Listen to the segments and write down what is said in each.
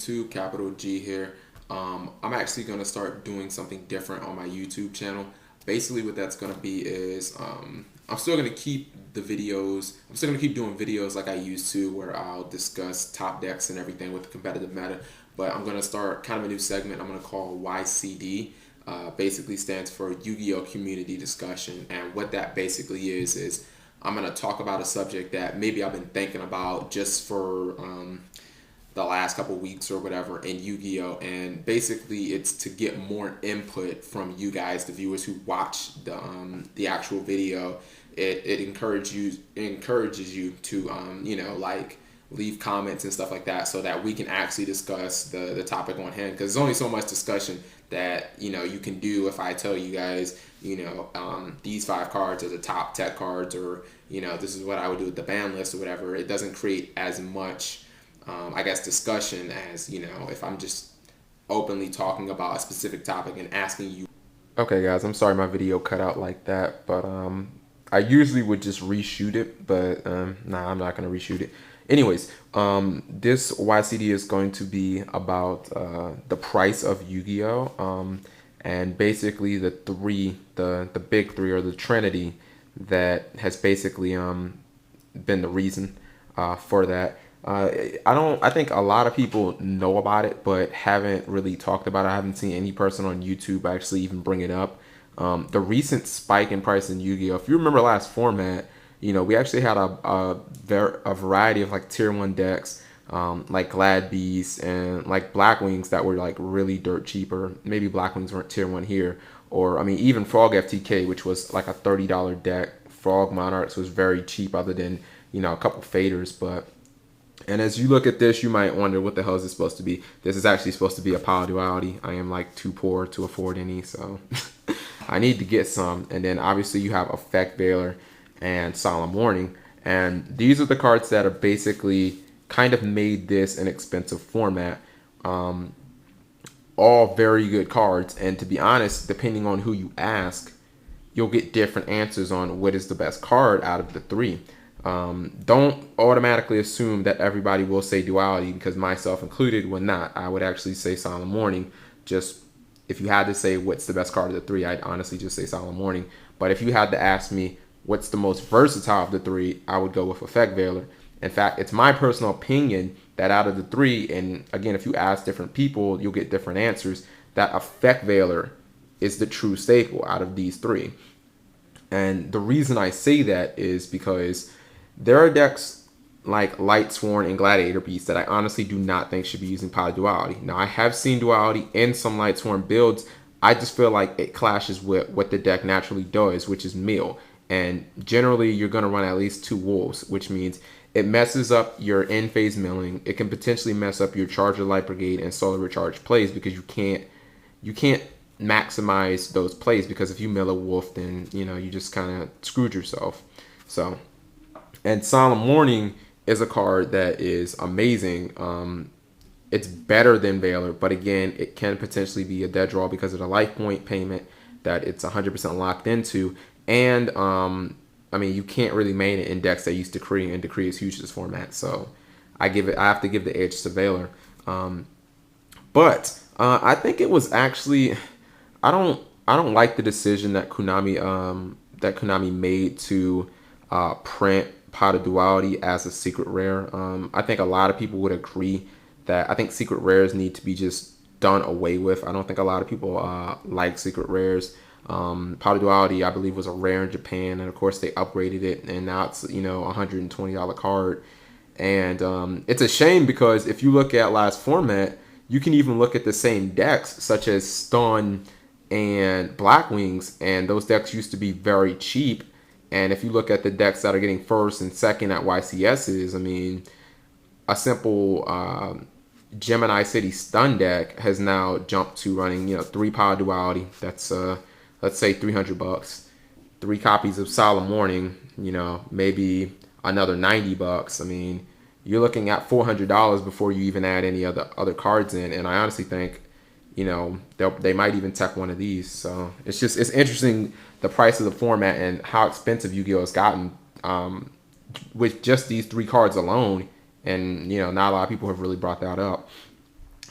YouTube, Capital G here. I'm actually going to start doing something different on my YouTube channel. Basically what that's going to be is I'm still going to keep the videos. I'm still going to keep doing videos like I used to, where I'll discuss top decks and everything with the competitive meta. But I'm going to start kind of a new segment I'm going to call YCD. Basically stands for Yugioh Community Discussion. And what that basically is I'm going to talk about a subject that maybe I've been thinking about just for the last couple weeks or whatever in Yu-Gi-Oh, and basically it's to get more input from you guys, the viewers who watch the actual video. It encourages you to like leave comments and stuff like that, so that we can actually discuss the topic on hand, because there's only so much discussion that you can do if I tell you guys these 5 cards are the top tech cards, or this is what I would do with the ban list or whatever. It doesn't create as much I guess discussion as if I'm just openly talking about a specific topic and asking you. Okay guys, I'm sorry my video cut out like that, but I usually would just reshoot it, but nah, I'm not gonna reshoot it. Anyways, this YCD is going to be about the price of Yu-Gi-Oh, and basically the big three, or the Trinity, that has basically been the reason for that. I think a lot of people know about it, but haven't really talked about it. I haven't seen any person on YouTube actually even bring it up. The recent spike in price in Yu-Gi-Oh! If you remember last format, we actually had a variety of like tier 1 decks, like Glad Beasts and like Black Wings that were like really dirt cheaper. Maybe Black Wings weren't tier 1 here. Or, I mean, even Frog FTK, which was like a $30 deck. Frog Monarchs was very cheap, other than, a couple faders, but... And as you look at this, you might wonder, what the hell is this supposed to be? This is actually supposed to be a power duality. I am like too poor to afford any, so I need to get some. And then obviously you have Effect Veiler and Solemn Warning. And these are the cards that are basically kind of made this an expensive format. All very good cards. And to be honest, depending on who you ask, you'll get different answers on what is the best card out of the 3. Don't automatically assume that everybody will say duality, because myself included would not. I would actually say Solemn Warning. Just if you had to say what's the best card of the 3, I'd honestly just say Solemn Warning. But if you had to ask me what's the most versatile of the 3, I would go with Effect Veiler. In fact, it's my personal opinion that out of the 3, and again, if you ask different people, you'll get different answers, that Effect Veiler is the true staple out of these 3. And the reason I say that is because there are decks like Light Sworn and Gladiator Beast that I honestly do not think should be using Power Duality. Now, I have seen duality in some Light Sworn builds. I just feel like it clashes with what the deck naturally does, which is mill. And generally, you're going to run at least 2 wolves, which means it messes up your in-phase milling. It can potentially mess up your Charger Light Brigade and Solar Recharge plays, because you can't maximize those plays, because if you mill a wolf, then you just kind of screwed yourself. So... And Solemn Warning is a card that is amazing. It's better than Veiler, but again, it can potentially be a dead draw because of the life point payment that it's 100% locked into. And, I mean, you can't really main it in decks that use Decree, and Decree is huge in this format. So I have to give the edge to Veiler. But I think it was actually... I don't like the decision that Konami made to print Pot of Duality as a secret rare. I think a lot of people would agree that I think secret rares need to be just done away with. I don't think a lot of people like secret rares. Pot of Duality, I believe, was a rare in Japan, and of course they upgraded it, and now it's $120 card. And it's a shame, because if you look at last format, you can even look at the same decks such as Stun and Black Wings, and those decks used to be very cheap. And if you look at the decks that are getting first and second at YCSs, I mean, a simple Gemini City Stun deck has now jumped to running, 3 Power Duality. That's, let's say $300. 3 copies of Solemn Warning, maybe another $90. I mean, you're looking at $400 before you even add any other cards in. And I honestly think, they might even tech one of these. So it's interesting, the price of the format and how expensive Yu-Gi-Oh has gotten with just these 3 cards alone. And not a lot of people have really brought that up.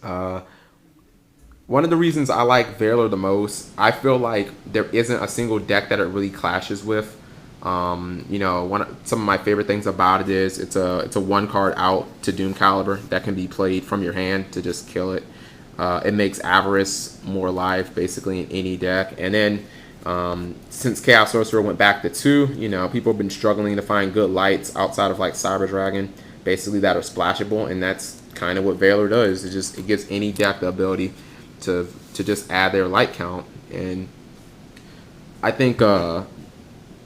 Uh, One of the reasons I like Valor the most, I feel like there isn't a single deck that it really clashes with. You know, some of my favorite things about it is it's a one card out to Doom Caliber that can be played from your hand to just kill it. It makes Avarice more alive basically in any deck, and then since Chaos Sorcerer went back to 2, you know, people have been struggling to find good lights outside of like Cyber Dragon, basically that are splashable, and that's kind of what Valor does. It gives any deck the ability to just add their light count. And I think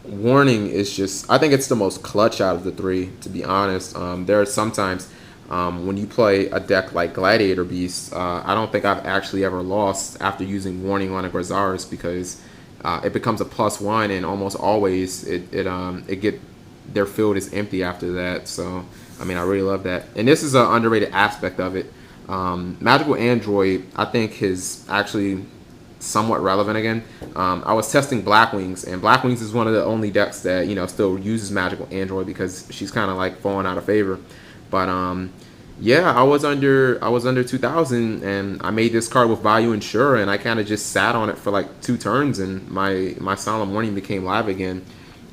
Warning is just, I think it's the most clutch out of the 3, to be honest. There are sometimes when you play a deck like Gladiator Beast, I don't think I've actually ever lost after using Warning on a Grazaris, because it becomes a +1, and almost always it get their field is empty after that. So I mean, I really love that, and this is an underrated aspect of it. Magical Android, I think, is actually somewhat relevant again. I was testing Black Wings, and Black Wings is one of the only decks that, you know, still uses Magical Android because she's kind of like falling out of favor. But yeah, I was under 2,000, and I made this card with Value Ensure, and I kind of just sat on it for like 2 turns, and my Solemn Warning became live again.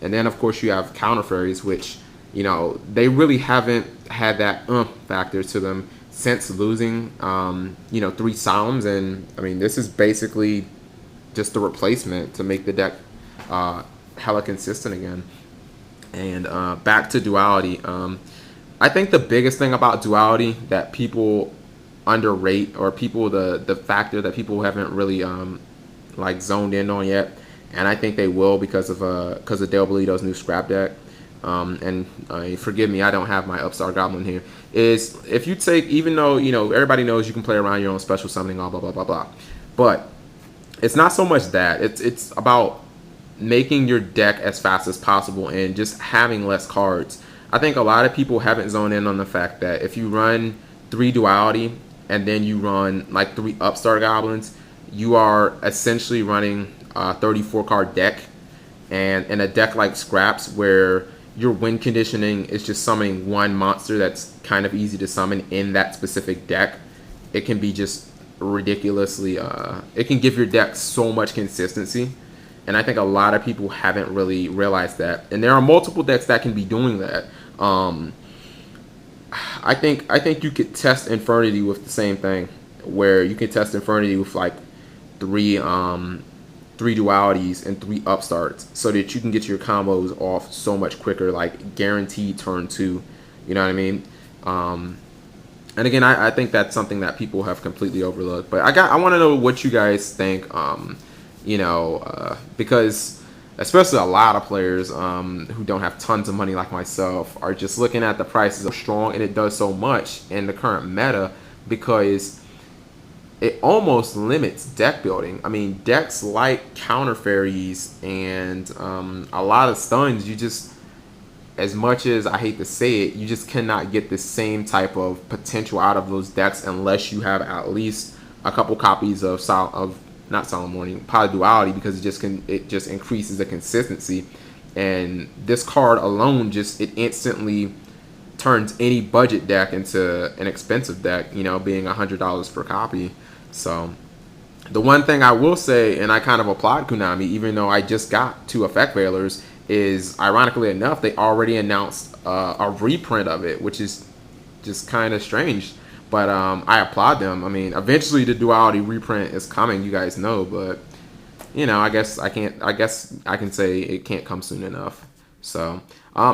And then of course you have Counter Fairies, which, you know, they really haven't had that factor to them since losing, you know, 3 Solemns. And I mean, this is basically just a replacement to make the deck hella consistent again. And back to Duality. I think the biggest thing about Duality that people underrate, or the factor that people haven't really like zoned in on yet, and I think they will because of Dp-Ygo's new scrap deck. And forgive me, I don't have my Upstart Goblin here. Is if you take, even though, you know, everybody knows you can play around your own special summoning, all blah blah blah blah, but it's not so much that. It's about making your deck as fast as possible and just having less cards. I think a lot of people haven't zoned in on the fact that if you run 3 Duality and then you run like 3 Upstart Goblins, you are essentially running a 34 card deck. And in a deck like Scraps, where your win conditioning is just summoning 1 monster that's kind of easy to summon in that specific deck, it can be just ridiculously, it can give your deck so much consistency. And I think a lot of people haven't really realized that. And there are multiple decks that can be doing that. I think you could test Infernity with the same thing, where you can test Infernity with like 3 Dualities and 3 Upstarts, so that you can get your combos off so much quicker, like guaranteed turn 2. You know what I mean? And again, I think that's something that people have completely overlooked. But I want to know what you guys think. You know, because especially a lot of players who don't have tons of money like myself are just looking at the prices of strong, and it does so much in the current meta because it almost limits deck building. I mean, decks like Counter Fairies and a lot of stuns, you just, as much as I hate to say it, you just cannot get the same type of potential out of those decks unless you have at least a couple copies of not Solemn Warning, probably Duality, because it just increases the consistency. And this card alone it instantly turns any budget deck into an expensive deck, you know, being $100 per copy. So the one thing I will say, and I kind of applaud Konami, even though I just got 2 Effect Veilers, is ironically enough, they already announced a reprint of it, which is just kind of strange. But I applaud them. I mean, eventually the Duality reprint is coming, you guys know, but you know, I guess I can say it can't come soon enough. So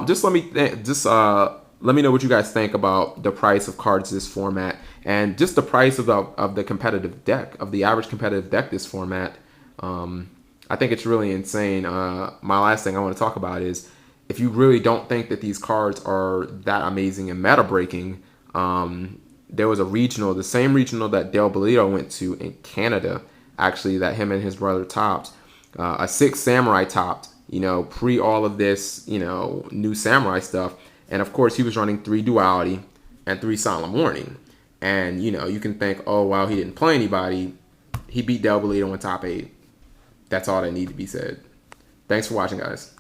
just let me know what you guys think about the price of cards this format, and just the price of the competitive deck, of the average competitive deck this format. I think it's really insane. My last thing I want to talk about is, if you really don't think that these cards are that amazing and meta breaking, there was a regional, the same regional that Dp-Ygo went to in Canada, actually, that him and his brother topped. A 6 Samurai topped, you know, pre all of this, you know, new Samurai stuff. And of course, he was running 3 Duality and 3 Solemn Warning. And, you know, you can think, oh, wow, he didn't play anybody. He beat Dp-Ygo in top 8. That's all that needs to be said. Thanks for watching, guys.